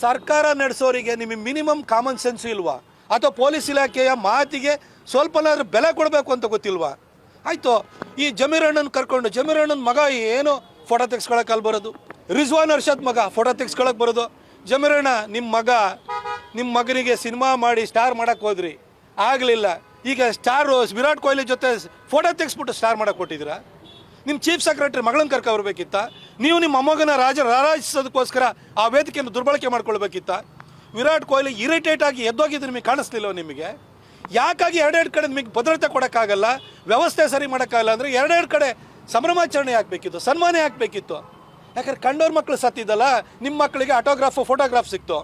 ಸರ್ಕಾರ ನಡೆಸೋರಿಗೆ ನಿಮಗೆ minimum common sense ಇಲ್ವಾ? ಅಥವಾ ಪೊಲೀಸ್ ಇಲಾಖೆಯ ಮಾತಿಗೆ ಸ್ವಲ್ಪನಾದ್ರೂ ಬೆಲೆ ಕೊಡಬೇಕು ಅಂತ ಗೊತ್ತಿಲ್ವಾ? ಆಯಿತು, ಈ ಜಮೀರಣ್ಣನ ಕರ್ಕೊಂಡು ಜಮೀರಣ್ಣನ ಮಗ ಏನೋ ಫೋಟೋ ತೆಗೆಸ್ಕೊಳಕ್ಕೆ ಅಲ್ಲಿ ಬರೋದು, ರಿಜ್ವಾನ್ ಅರ್ಷದ್ ಮಗ ಫೋಟೋ ತೆಗೆಸ್ಕೊಳಕ್ಕೆ ಬರೋದು. ಜಮೀರಣ್ಣ ನಿಮ್ಮ ಮಗನಿಗೆ ಸಿನಿಮಾ ಮಾಡಿ ಸ್ಟಾರ್ ಮಾಡೋಕ್ಕೆ ಹೋದ್ರಿ, ಆಗಲಿಲ್ಲ. ಈಗ ಸ್ಟಾರು ವಿರಾಟ್ ಕೊಹ್ಲಿ ಜೊತೆ ಫೋಟೋ ತೆಗೆಸ್ಬಿಟ್ಟು ಸ್ಟಾರ್ ಮಾಡೋಕ್ಕೆ ಕೊಟ್ಟಿದ್ದೀರಾ? ನಿಮ್ಮ ಚೀಫ್ ಸೆಕ್ರೆಟರಿ ಮಗಳನ್ನ ಕರ್ಕೊಬರ್ಬೇಕಿತ್ತ? ನೀವು ನಿಮ್ಮ ಮೊಮ್ಮಗನ ರಾರಾಜಿಸೋದಕ್ಕೋಸ್ಕರ ಆ ವೇದಿಕೆಯನ್ನು ದುರ್ಬಳಕೆ ಮಾಡ್ಕೊಳ್ಬೇಕಿತ್ತ? ವಿರಾಟ್ ಕೊಹ್ಲಿ ಇರಿಟೇಟ್ ಆಗಿ ಎದ್ದೋಗಿದ್ದು ನಿಮಗೆ ಕಾಣಿಸ್ಲಿಲ್ಲ? ನಿಮಗೆ ಯಾಕಾಗಿ ಎರಡೆರಡು ಕಡೆ ನಿಮಗೆ ಭದ್ರತೆ ಕೊಡೋಕ್ಕಾಗಲ್ಲ, ವ್ಯವಸ್ಥೆ ಸರಿ ಮಾಡೋಕ್ಕಾಗಲ್ಲ ಅಂದರೆ ಎರಡೆರಡು ಕಡೆ ಸಂಭ್ರಮಾಚರಣೆ ಹಾಕಬೇಕಿತ್ತು, ಸನ್ಮಾನ ಹಾಕಬೇಕಿತ್ತು. ಯಾಕಂದ್ರೆ ಕಂಡೋರ್ ಮಕ್ಕಳು ಸತ್ತಿದ್ದಲ್ಲ, ನಿಮ್ಮ ಮಕ್ಕಳಿಗೆ ಆಟೋಗ್ರಾಫ್ ಫೋಟೋಗ್ರಾಫ್ ಸಿಕ್ತು,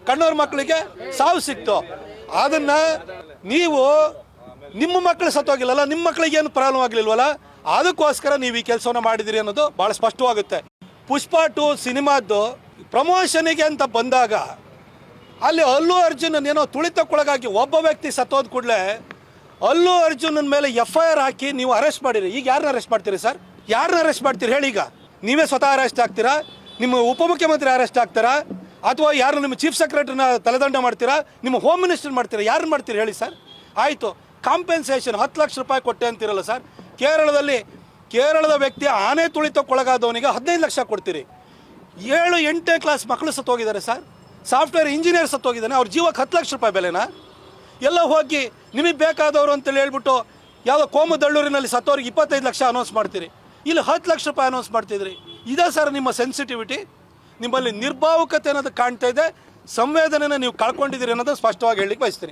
ಕಂಡೋರ್ ಮಕ್ಕಳಿಗೆ ಸಾವು ಸಿಕ್ತು. ಅದನ್ನು ನೀವು ನಿಮ್ಮ ಮಕ್ಕಳು ಸತ್ತೋಗಿಲ್ಲಲ್ಲ, ನಿಮ್ಮ ಮಕ್ಕಳಿಗೆ ಏನು ಪ್ರಾಬ್ಲಮ್ ಆಗಲಿಲ್ವಲ್ಲ, ಅದಕ್ಕೋಸ್ಕರ ನೀವು ಈ ಕೆಲಸವನ್ನು ಮಾಡಿದಿರಿ ಅನ್ನೋದು ಭಾಳ ಸ್ಪಷ್ಟವಾಗುತ್ತೆ. ಪುಷ್ಪ 2 ಸಿನಿಮಾದ್ದು ಪ್ರಮೋಷನಿಗೆ ಅಂತ ಬಂದಾಗ ಅಲ್ಲಿ ಅಲ್ಲು ಅರ್ಜುನನ್ ಏನೋ ತುಳಿತಕ್ಕೊಳಗಾಗಿ ಒಬ್ಬ ವ್ಯಕ್ತಿ ಸತ್ತೋದ ಕೂಡಲೇ ಅಲ್ಲು ಅರ್ಜುನನ ಮೇಲೆ FIR ಹಾಕಿ ನೀವು ಅರೆಸ್ಟ್ ಮಾಡಿರಿ. ಈಗ ಯಾರನ್ನ ಅರೆಸ್ಟ್ ಮಾಡ್ತೀರಿ ಸರ್? ಯಾರನ್ನ ಅರೆಸ್ಟ್ ಮಾಡ್ತೀರಿ ಹೇಳಿ? ಈಗ ನೀವೇ ಸ್ವತಃ ಅರೆಸ್ಟ್ ಆಗ್ತೀರಾ? ನಿಮ್ಮ ಉಪಮುಖ್ಯಮಂತ್ರಿ ಅರೆಸ್ಟ್ ಆಗ್ತಾರಾ? ಅಥವಾ ಯಾರು ನಿಮ್ಮ ಚೀಫ್ ಸೆಕ್ರೆಟರಿನ ತಲೆದಂಡ ಮಾಡ್ತೀರಾ? ನಿಮ್ಮ ಹೋಮ್ ಮಿನಿಸ್ಟರ್ ಮಾಡ್ತೀರಾ? ಯಾರನ್ನ ಮಾಡ್ತೀರಿ ಹೇಳಿ ಸರ್? ಆಯಿತು, ಕಾಂಪೆನ್ಸೇಷನ್ 10 ಲಕ್ಷ ರೂಪಾಯಿ ಕೊಟ್ಟೆ ಅಂತಿರಲ್ಲ ಸರ್. ಕೇರಳದ ವ್ಯಕ್ತಿ ಆನೆ ತುಳಿತಕ್ಕೊಳಗಾದವನಿಗೆ 15 ಲಕ್ಷ ಕೊಡ್ತೀರಿ. 7-8ನೇ ಕ್ಲಾಸ್ ಮಕ್ಕಳು ಸತ್ತೋಗಿದ್ದಾರೆ ಸರ್. ಸಾಫ್ಟ್ವೇರ್ ಇಂಜಿನಿಯರ್ ಸತ್ತೋಗಿದ್ದಾನೆ, ಅವ್ರ ಜೀವಕ್ಕೆ 10 ಲಕ್ಷ ರೂಪಾಯಿ ಬೆಲೆನಾ? ಎಲ್ಲ ಹೋಗಿ ನಿಮಗೆ ಬೇಕಾದವರು ಅಂತೇಳಿ ಹೇಳ್ಬಿಟ್ಟು ಯಾವುದೋ ಕೋಮದಳ್ಳೂರಿನಲ್ಲಿ ಸತ್ತೋರಿಗೆ 25 ಲಕ್ಷ ಅನೌನ್ಸ್ ಮಾಡ್ತೀರಿ, ಇಲ್ಲಿ 10 ಲಕ್ಷ ರೂಪಾಯಿ ಅನೌನ್ಸ್ ಮಾಡ್ತಿದ್ರಿ. ಇದೇ ಸರ್ ನಿಮ್ಮ ಸೆನ್ಸಿಟಿವಿಟಿ? ನಿಮ್ಮಲ್ಲಿ ನಿರ್ಭಾವುಕತೆ ಅನ್ನೋದು ಕಾಣ್ತಾ ಇದೆ, ಸಂವೇದನೆನ ನೀವು ಕಳ್ಕೊಂಡಿದ್ದೀರಿ ಅನ್ನೋದು ಸ್ಪಷ್ಟವಾಗಿ ಹೇಳಲಿಕ್ಕೆ ಬಯಸ್ತೀನಿ.